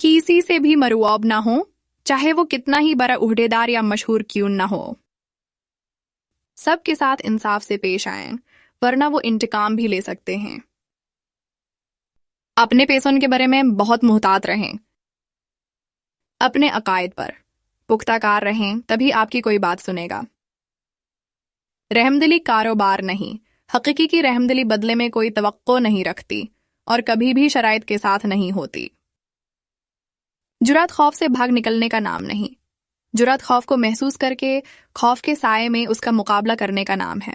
किसी से भी मरूआब ना हो, चाहे वो कितना ही बड़ा उहदेदार या मशहूर क्यों ना हो। सबके साथ इंसाफ से पेश आएं, वरना वो इंतकाम भी ले सकते हैं। अपने पैसों के बारे में बहुत मुहतात रहें। अपने अकायद पर पुख्ता कार रहें, तभी आपकी कोई बात सुनेगा। रहमदिली कारोबार नहीं, हकीकी की रहमदिली बदले में कोई तवक्को नहीं रखती और कभी भी शराइत के साथ नहीं होती। जुरात खौफ से भाग निकलने का नाम नहीं, जुरात खौफ को महसूस करके खौफ के साए में उसका मुकाबला करने का नाम है।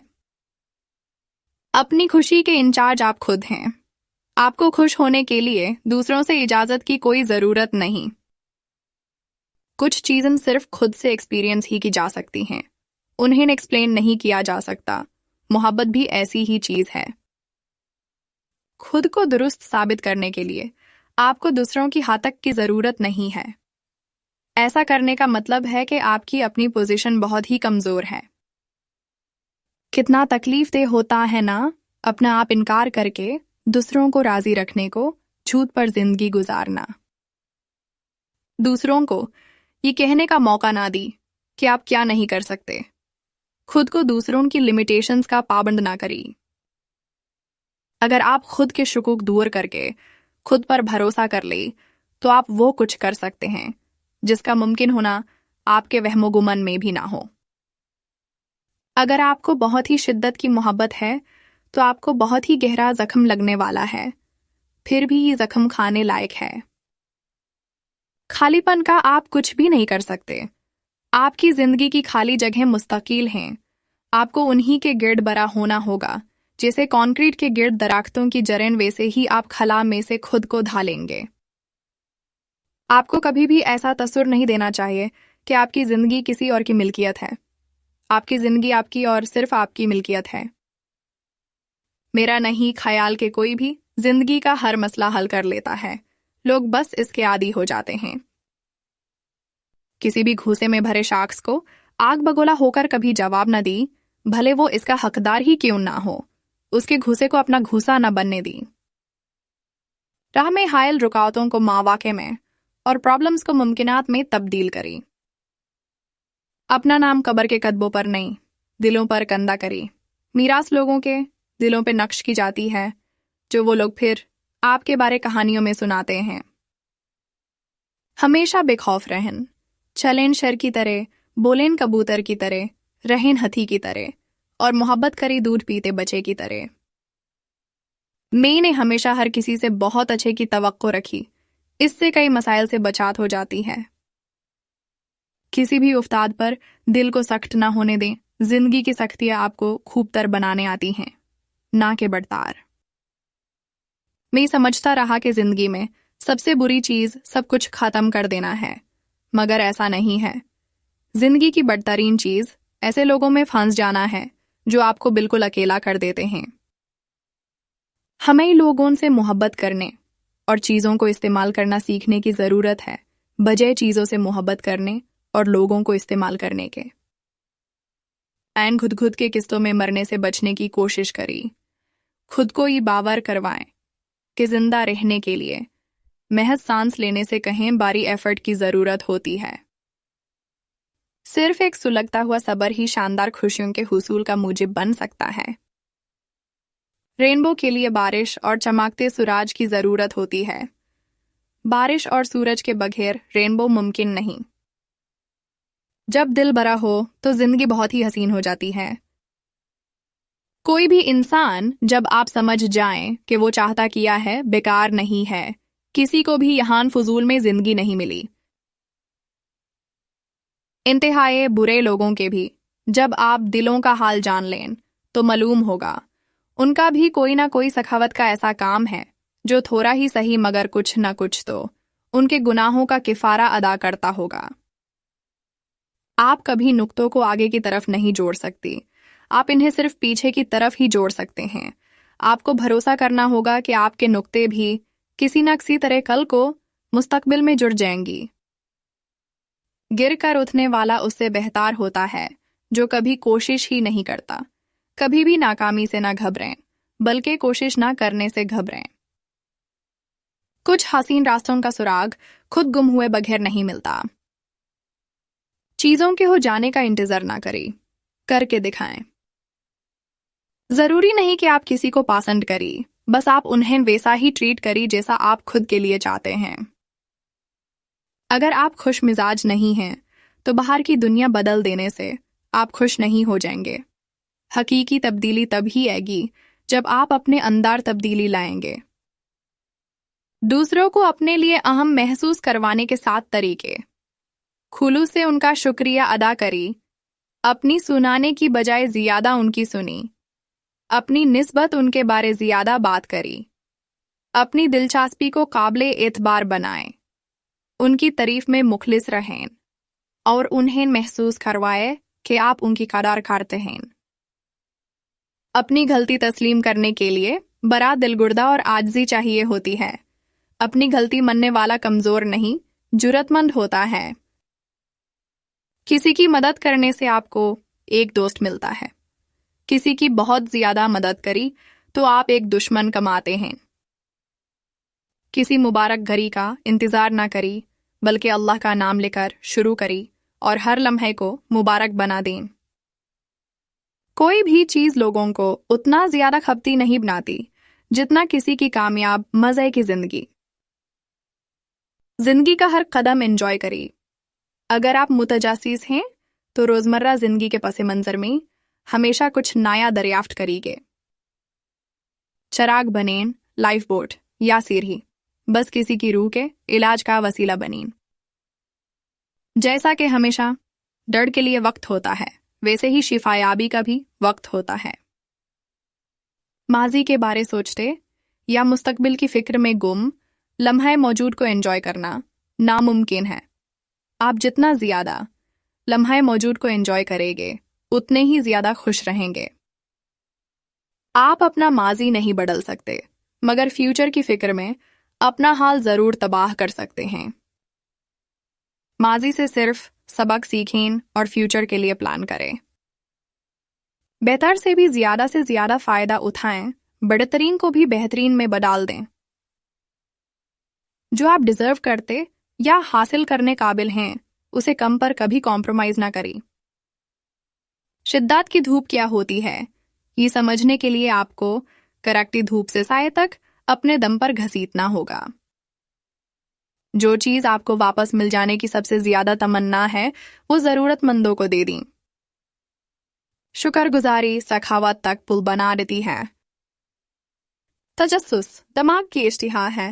अपनी खुशी के इंचार्ज आप खुद हैं। आपको खुश होने के लिए दूसरों से इजाजत की कोई जरूरत नहीं। कुछ चीजें सिर्फ खुद से एक्सपीरियंस ही की जा सकती हैं, उन्हें एक्सप्लेन नहीं किया जा सकता। मोहब्बत भी ऐसी ही चीज है। खुद को दुरुस्त साबित करने के लिए आपको दूसरों की हातक की जरूरत नहीं है। ऐसा करने का मतलब है कि आपकी अपनी पोजीशन बहुत ही कमजोर है। कितना तकलीफ दे होता है ना अपना आप इनकार करके दूसरों को राजी रखने को, झूठ पर जिंदगी गुजारना। दूसरों को ये कहने का मौका ना दी कि आप क्या नहीं कर सकते। खुद को दूसरों की लिमिटेशंस का पाबंद ना करी। अगर आप खुद के शुकूक दूर करके खुद पर भरोसा कर ले, तो आप वो कुछ कर सकते हैं जिसका मुमकिन होना आपके वहमो गुमन में भी ना हो। अगर आपको बहुत ही शिद्दत की मोहब्बत है, तो आपको बहुत ही गहरा जख्म लगने वाला है, फिर भी ये जख्म खाने लायक है। खालीपन का आप कुछ भी नहीं कर सकते। आपकी जिंदगी की खाली जगह मुस्तकिल हैं। आपको उन्हीं के गिर्द बरा होना होगा, जैसे कंक्रीट के गिर्द दरख्तों की जड़ें, वैसे ही आप खला में से खुद को ढालेंगे। आपको कभी भी ऐसा तसुर नहीं देना चाहिए कि आपकी जिंदगी किसी और की मिल्कियत है। आपकी जिंदगी आपकी और सिर्फ आपकी मिल्कियत है। मेरा नहीं ख्याल के कोई भी जिंदगी का हर मसला हल कर लेता है। लोग बस इसके आदी हो जाते हैं। किसी भी घूसे में भरे शख्स को आग बगोला होकर कभी जवाब न दी, भले वो इसका हकदार ही क्यों ना हो। उसके घूसे को अपना घूसा न बनने दी। राह में हायल रुकावटों को मावाके में और प्रॉब्लम्स को मुमकिनात में तब्दील करी। अपना नाम कब्र के कदबों पर नहीं, दिलों पर कंधा करी। मीरास लोगों के दिलों पे नक्श की जाती है, जो वो लोग फिर आपके बारे कहानियों में सुनाते हैं। हमेशा बेखौफ रहन, चलें शर की तरह, बोलें कबूतर की तरह, रहें हथी की तरह और मोहब्बत करी दूध पीते बच्चे की तरह। मैंने हमेशा हर किसी से बहुत अच्छे की तवक्को रखी, इससे कई मसाइल से बचात हो जाती है। किसी भी उफ्ताद पर दिल को सख्त ना होने दें। जिंदगी की सख्तियां आपको खूबतर बनाने आती हैं, ना के बड़तार। मैं समझता रहा कि जिंदगी में सबसे बुरी चीज सब कुछ खत्म कर देना है, मगर ऐसा नहीं है। जिंदगी की बदतरीन चीज ऐसे लोगों में फंस जाना है जो आपको बिल्कुल अकेला कर देते हैं। हमें लोगों से मोहब्बत करने और चीजों को इस्तेमाल करना सीखने की जरूरत है, बजाय चीजों से मोहब्बत करने और लोगों को इस्तेमाल करने के। ऐन खुद के किस्तों में मरने से बचने की कोशिश करी। खुद को ये बावर करवाएं कि जिंदा रहने के लिए महज सांस लेने से कहीं बारी एफर्ट की जरूरत होती है। सिर्फ एक सुलगता हुआ सब्र ही शानदार खुशियों के हुसूल का मूजिब बन सकता है। रेनबो के लिए बारिश और चमकते सूरज की जरूरत होती है। बारिश और सूरज के बगैर रेनबो मुमकिन नहीं। जब दिल भरा हो तो जिंदगी बहुत ही हसीन हो जाती है। कोई भी इंसान जब आप समझ जाएं कि वो चाहता किया है बेकार नहीं है। किसी को भी यहाँ फजूल में जिंदगी नहीं मिली। इंतहाए बुरे लोगों के भी जब आप दिलों का हाल जान लें तो मालूम होगा उनका भी कोई ना कोई सखावत का ऐसा काम है जो थोड़ा ही सही मगर कुछ न कुछ तो उनके गुनाहों का किफारा अदा करता होगा। आप कभी नुक्तों को आगे की तरफ नहीं जोड़ सकती, आप इन्हें सिर्फ पीछे की तरफ ही जोड़ सकते हैं। आपको भरोसा करना होगा कि आपके नुक्ते भी किसी न किसी तरह कल को मुस्तकबिल में जुड़ जाएंगी। गिर कर उठने वाला उससे बेहतर होता है जो कभी कोशिश ही नहीं करता। कभी भी नाकामी से ना घबराएं, बल्कि कोशिश ना करने से घबराएं। कुछ हसीन रास्तों का सुराग खुद गुम हुए बगैर नहीं मिलता। चीजों के हो जाने का इंतजार ना करें, करके दिखाएं। जरूरी नहीं कि आप किसी को पसंद करें, बस आप उन्हें वैसा ही ट्रीट करें जैसा आप खुद के लिए चाहते हैं। अगर आप खुश मिजाज नहीं हैं, तो बाहर की दुनिया बदल देने से आप खुश नहीं हो जाएंगे। हकीकी तब्दीली तभी आएगी जब आप अपने अंदर तब्दीली लाएंगे। दूसरों को अपने लिए अहम महसूस करवाने के 7 तरीके। खुलूस से उनका शुक्रिया अदा करी, अपनी सुनाने की बजाय ज्यादा उनकी सुनी, अपनी निस्बत उनके बारे ज्यादा बात करी, अपनी दिलचस्पी को काबिले एतबार बनाएं, उनकी तारीफ में मुखलिस रहें और उन्हें महसूस करवाएं कि आप उनकी कदर करते हैं। अपनी गलती तस्लीम करने के लिए बड़ा दिलगुर्दा और आजिज़ी चाहिए होती है। अपनी गलती मानने वाला कमजोर नहीं, जुर्रतमंद होता है। किसी की मदद करने से आपको एक दोस्त मिलता है। किसी की बहुत ज्यादा मदद करी तो आप एक दुश्मन कमाते हैं। किसी मुबारक घड़ी का इंतजार ना करी, बल्कि अल्लाह का नाम लेकर शुरू करी और हर लम्हे को मुबारक बना दें। कोई भी चीज लोगों को उतना ज्यादा खपती नहीं बनाती जितना किसी की कामयाब मजे की जिंदगी। जिंदगी का हर कदम एंजॉय करी। अगर आप मुतजासिस हैं तो रोजमर्रा जिंदगी के पस मंजर में हमेशा कुछ नया दरियाफ्त करीगे। चराग बनें, लाइफ बोट या सीढ़ी, बस किसी की रूह के इलाज का वसीला बनें। जैसा कि हमेशा दर्द के लिए वक्त होता है, वैसे ही शिफायाबी का भी वक्त होता है। माजी के बारे सोचते या मुस्तकबिल की फिक्र में गुम लम्हा मौजूद को एंजॉय करना नामुमकिन है। आप जितना ज्यादा लम्हा मौजूद को एंजॉय करेंगे, उतने ही ज्यादा खुश रहेंगे। आप अपना माजी नहीं बदल सकते, मगर फ्यूचर की फिक्र में अपना हाल जरूर तबाह कर सकते हैं। माजी से सिर्फ सबक सीखें और फ्यूचर के लिए प्लान करें। बेहतर से भी ज्यादा फायदा उठाएं, बेहतरीन को भी बेहतरीन में बदल दें। जो आप डिजर्व करते या हासिल करने काबिल हैं, उसे कम पर कभी कॉम्प्रोमाइज ना करें। शिद्दत की धूप क्या होती है, ये समझने के लिए आपको कड़कती धूप से साए तक अपने दम पर घसीटना होगा। जो चीज आपको वापस मिल जाने की सबसे ज्यादा तमन्ना है, वो जरूरतमंदों को दे दी। शुक्रगुजारी सखावत तक पुल बना देती है। तजस्सुस दिमाग की इश्तिहा है।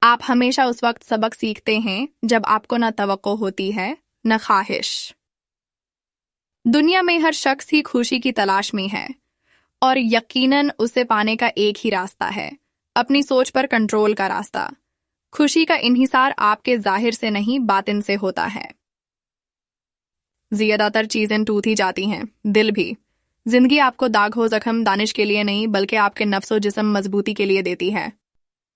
आप हमेशा उस वक्त सबक सीखते हैं जब आपको न तवक्को होती है न ख्वाहिश। दुनिया में हर शख्स ही खुशी की तलाश में है और यकीनन उसे पाने का एक ही रास्ता है, अपनी सोच पर कंट्रोल का रास्ता। खुशी का इन्हिसार आपके जाहिर से नहीं, बातिन से होता है। ज्यादातर चीजें टूट ही जाती हैं, दिल भी। जिंदगी आपको दाग हो जख्म दानिश के लिए नहीं, बल्कि आपके नफ्सो जिस्म मजबूती के लिए देती है।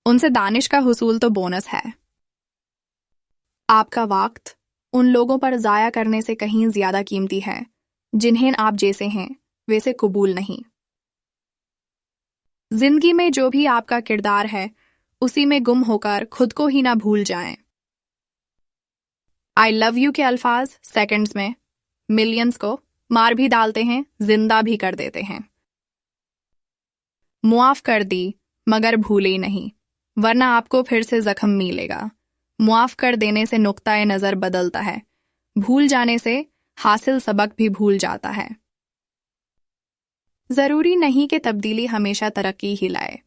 उनसे दानिश का हुसूल तो बोनस है। आपका वक्त उन लोगों पर जाया करने से कहीं ज्यादा कीमती है जिन्हें आप जैसे हैं वैसे कबूल नहीं। जिंदगी में जो भी आपका किरदार है, उसी में गुम होकर खुद को ही ना भूल जाएं। आई लव यू के अल्फाज सेकंड्स में मिलियंस को मार भी डालते हैं, जिंदा भी कर देते हैं। मुआफ कर दी मगर भूले नहीं, वरना आपको फिर से जख्म मिलेगा। मुआफ कर देने से नुक्ता नजर बदलता है, भूल जाने से हासिल सबक भी भूल जाता है। जरूरी नहीं कि तब्दीली हमेशा तरक्की ही लाए,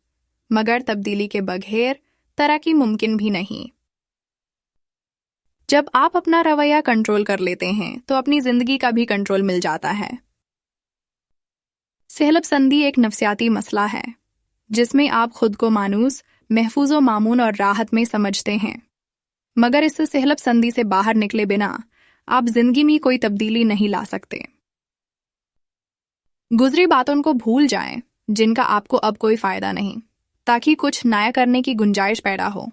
मगर तब्दीली के बगैर तरक्की मुमकिन भी नहीं। जब आप अपना रवैया कंट्रोल कर लेते हैं, तो अपनी जिंदगी का भी कंट्रोल मिल जाता है। सेहलपसंदी एक नफ्सियाती मसला है जिसमें आप खुद को मानूस, महफूज व मामून और राहत में समझते हैं, मगर इससे सेहलपसंदी से बाहर निकले बिना आप जिंदगी में कोई तब्दीली नहीं ला सकते। गुजरी बातों को भूल जाएं जिनका आपको अब कोई फायदा नहीं, ताकि कुछ नया करने की गुंजाइश पैदा हो।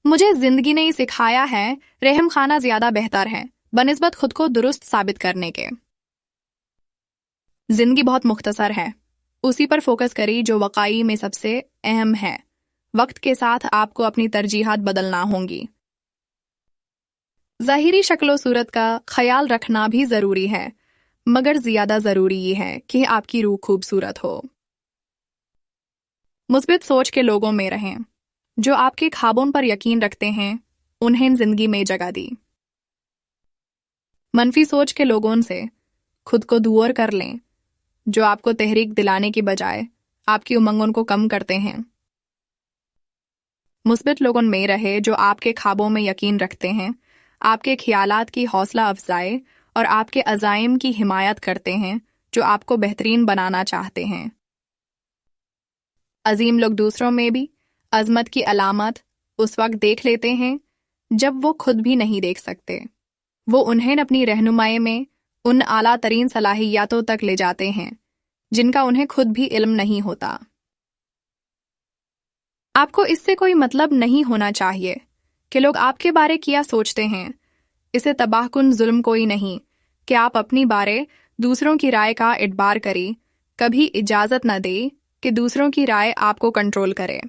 मुझे जिंदगी ने सिखाया है रहम खाना ज्यादा बेहतर है बनिस्बत खुद को दुरुस्त साबित करने के। जिंदगी बहुत मुख्तसर है, उसी पर फोकस करी जो वकाई में सबसे اہم ہے۔ وقت کے ساتھ آپ کو اپنی ترجیحات بدلنا ہوں گی۔ ظاہری شکل و صورت کا خیال رکھنا بھی ضروری ہے، مگر زیادہ ضروری یہ ہے کہ آپ کی روح خوبصورت ہو۔ مثبت سوچ کے لوگوں میں رہیں۔ جو آپ کے خوابوں پر یقین رکھتے ہیں، انہیں زندگی میں جگہ دی۔ منفی سوچ کے لوگوں سے خود کو دور کر لیں، جو آپ کو تحریک دلانے کی بجائے آپ کی امنگوں کو کم کرتے ہیں۔ مثبت لوگوں میں رہے جو آپ کے خوابوں میں یقین رکھتے ہیں، آپ کے خیالات کی حوصلہ افزائی اور آپ کے عزائم کی حمایت کرتے ہیں، جو آپ کو بہترین بنانا چاہتے ہیں۔ عظیم لوگ دوسروں میں بھی عظمت کی علامت اس وقت دیکھ لیتے ہیں جب وہ خود بھی نہیں دیکھ سکتے۔ وہ انہیں اپنی رہنمائی میں ان اعلیٰ ترین صلاحیتوں تک لے جاتے ہیں جن کا انہیں خود بھی علم نہیں ہوتا۔ آپ کو اس سے کوئی مطلب نہیں ہونا چاہیے کہ لوگ آپ کے بارے کیا سوچتے ہیں۔ اسے تباہ کن ظلم کوئی نہیں کہ آپ اپنی بارے دوسروں کی رائے کا اعتبار کریں۔ کبھی اجازت نہ دیں کہ دوسروں کی رائے آپ کو کنٹرول کرے۔